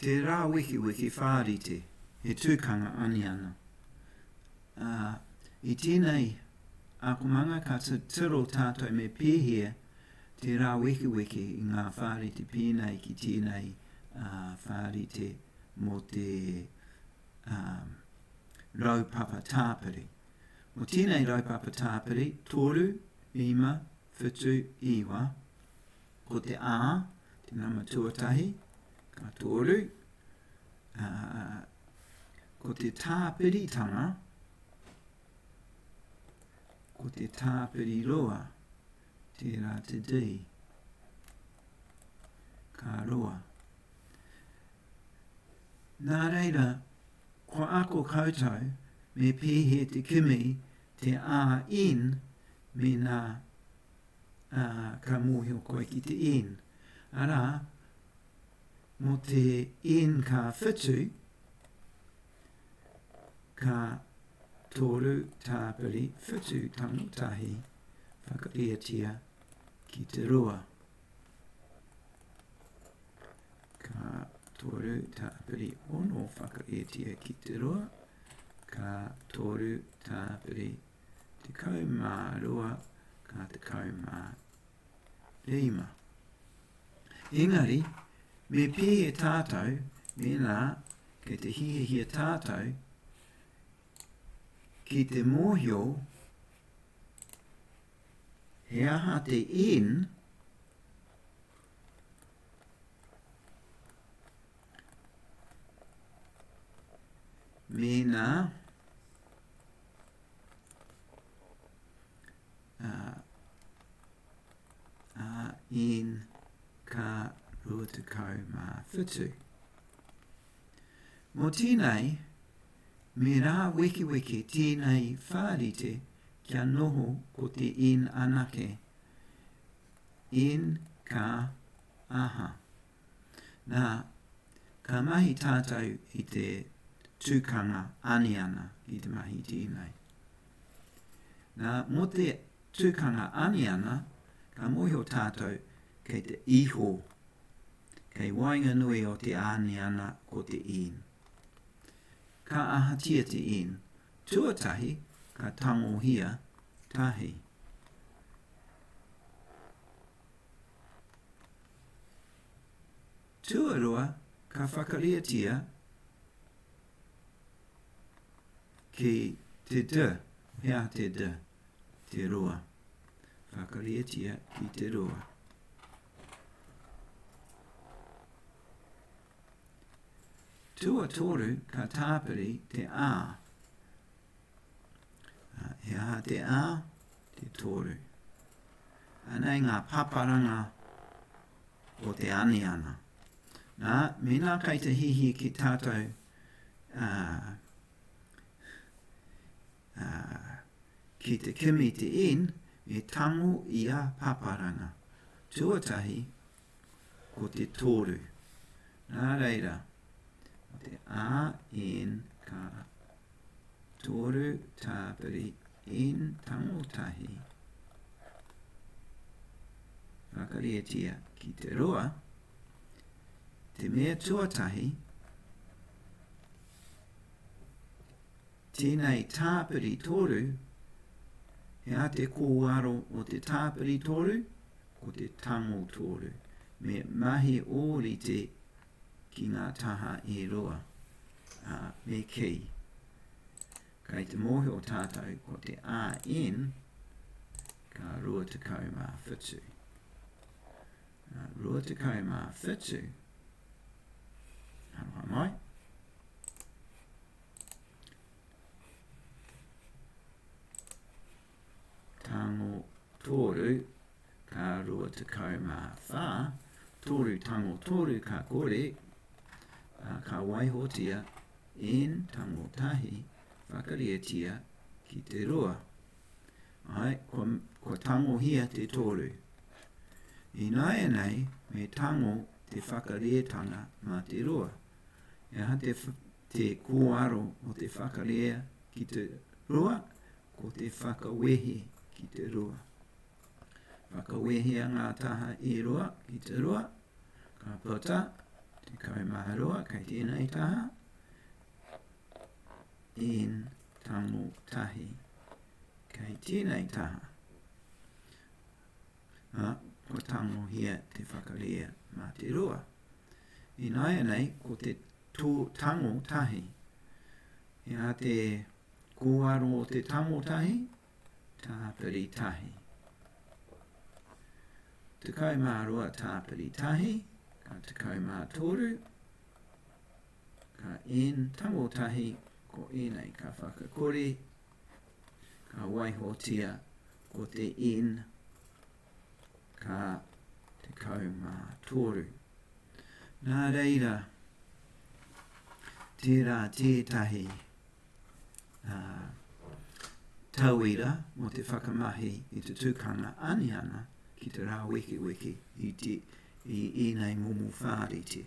Te rāwekeweke whārite, he tūkanga aniana. I tēnei akumanga ka tiro tātou me pēhea te rāwekeweke I ngā whārite pēnei ki tēnei whārite mō te raupapa tāpiri. Mō tēnei raupapa tāpiri, toru, ima, whitu, iwa, ko te te nama tuatahi, ka toru, ko te tāpiritanga, ko te tāpiri roa, te rā te di, ka roa. Nā reira, ko ako koutou, me pēhe te kimi, te in, me nā ka mōhio koe ki te in. Ara, mo te in ka whitu, ka toru tāpiri whitu tangutahi whakariatia ki te roa. Ka toru tāpiri ono whakariatia ki te roa. Ka toru tāpiri te kaumā roa, ka te kaumā rima. Engari, me pēhe tātou, me nā, ke te hihia tātou, ki te mōhio, he aha te in, me nā, in ka ruatakau mā whitu. Mō tēnei, me rāwekeweke tēnei whārite kia noho ko te in anake. In ka aha. Nā, ka mahi tātou I te tūkanga aniana I te mahi tēnei. Nā, mō te tūkanga aniana, ka mōhio tātou kei te iho, kei wainga nui o te aniana ko te in. Ka ahatia te in, tuatahi ka tangohia tahi. Tuarua ka whakariatia ki te d, hea te d, te roa. Whakariatia ki te roa. Tua toru ka tāpiri te He aha te te toru. Anei ngā paparanga o te aniana. Nā, me nā kai te hihi ki tātou ki te kimi te in, e tango I a paparanga. Tuatahi ko te toru. Nā reira, te in ka toru tāpiri in tangotahi. Whakariatia ki te roa, te mea tuatahi, tēnei tāpiri toru, he a te kōwaro o te tāpiri toru, ko te tango toru, me mahi ōrite ki ngā taha E roa, me kei. Kei te mōhio tātou ko te in, ka ruatakau mā whitu. Ruatakau mā whitu, aroha mai. Tango toru, ka ruatakau mā whā, toru tango toru ka kore, ka waihotia in tango tahi, whakariatia ki te roa. Ai, ko tango hia te toru. I nāia nei, me tango te whakarietanga mā te roa. Ia te kōaro o te whakarea ki te roa, ko te whakawehe ki te roa. Whakawehea ngā taha E roa ki te roa, ka pata Te kaumaroa kei tēnei taha. In tango tahi kei tēnei taha. Ko tango hia te whakalia mā te roa. I nāia nei, ko te tango tahi. Ia te kōaro o te tango tahi, tāpiri tahi. Te kaumāroa tāpiri tahi, ka te kaumātoru, ka in tango tahi, ko enei ka whakakore, ka waihotia ko te in, ka te kaumātoru. Nā reira, tērā tētahi tauira mo te whakamahi i te tūkanga aniana ki te rāwekeweke i enei momo whārite.